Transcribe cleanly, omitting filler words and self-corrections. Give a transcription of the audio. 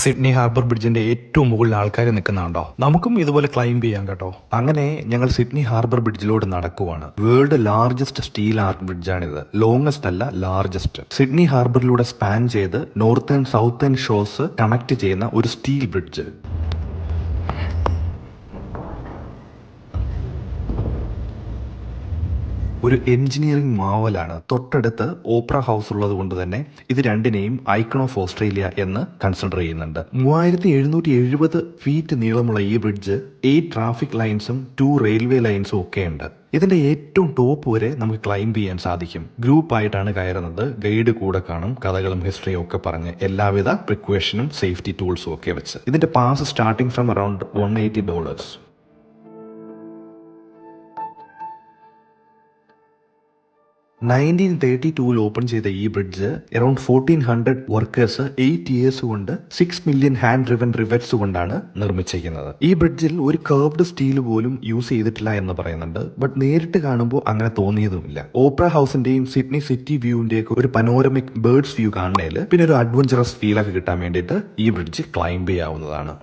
Sydney harbour ബ്രിഡ്ജിന്റെ ഏറ്റവും മുകളിൽ ആൾക്കാർ നിൽക്കുന്നുണ്ടോ? നമുക്കും ഇതുപോലെ ക്ലൈംബ് ചെയ്യാം കേട്ടോ. അങ്ങനെ ഞങ്ങൾ സിഡ്നി ഹാർബർ ബ്രിഡ്ജിലോട്ട് നടക്കുവാണ്. വേൾഡ് ലാർജസ്റ്റ് സ്റ്റീൽ ആർക്ക് ബ്രിഡ്ജാണിത്. ലോങ്ങസ്റ്റ് അല്ല, ലാർജസ്റ്റ്. സിഡ്നി ഹാർബറിലൂടെ സ്പാൻ ചെയ്ത് നോർത്തേൺ സൗത്തേൺ ഷോസ് കണക്ട് ചെയ്യുന്ന ഒരു സ്റ്റീൽ ബ്രിഡ്ജ്. ഒരു എഞ്ചിനീയറിംഗ് മാവലാണ്. തൊട്ടടുത്ത് ഓപ്ര ഹൗസ് ഉള്ളത് കൊണ്ട് തന്നെ ഇത് രണ്ടിനെയും ഐക്കൺ ഓഫ് ഓസ്ട്രേലിയ എന്ന് കൺസിഡർ ചെയ്യുന്നുണ്ട്. 3770 ഫീറ്റ് നീളമുള്ള ഈ ബ്രിഡ്ജ് 8 ട്രാഫിക് ലൈൻസും 2 റെയിൽവേ ലൈൻസും ഒക്കെ ഉണ്ട്. ഇതിന്റെ ഏറ്റവും ടോപ്പ് വരെ നമുക്ക് ക്ലൈംബ് ചെയ്യാൻ സാധിക്കും. ഗ്രൂപ്പായിട്ടാണ് കയറുന്നത്. ഗൈഡ് കൂടെ കാണും. കഥകളും ഹിസ്റ്ററിയും ഒക്കെ പറഞ്ഞ് എല്ലാവിധ പ്രിക്വേഷനും സേഫ്റ്റി ടൂൾസും ഒക്കെ വെച്ച്. ഇതിന്റെ pass starting from around $180. 1932 open ചെയ്ത ഈ ബ്രിഡ്ജ് അറൌണ്ട് 1400 വർക്കേഴ്സ് 8 ഇയേഴ്സ് കൊണ്ട് 6 മില്യൺ ഹാൻഡ് ഡ്രിവൻ റിവറ്റ്സ് കൊണ്ടാണ് നിർമ്മിച്ചിരിക്കുന്നത്. ഈ ബ്രിഡ്ജിൽ ഒരു കർവ്ഡ് സ്റ്റീൽ പോലും യൂസ് ചെയ്തിട്ടില്ല എന്ന് പറയുന്നുണ്ട്. ബട്ട് നേരിട്ട് കാണുമ്പോൾ അങ്ങനെ തോന്നിയതുമില്ല. ഓപ്ര ഹൗസിന്റെയും സിഡ്നി സിറ്റി വ്യൂവിന്റെയും ഒരു പനോരമിക് ബേർഡ്സ് വ്യൂ കാണുന്നതിൽ പിന്നെ ഒരു അഡ്വഞ്ചറസ് ഫീലൊക്കെ കിട്ടാൻ വേണ്ടിയിട്ട് ഈ ബ്രിഡ്ജ് ക്ലൈംബ് ചെയ്യാവുന്നതാണ്.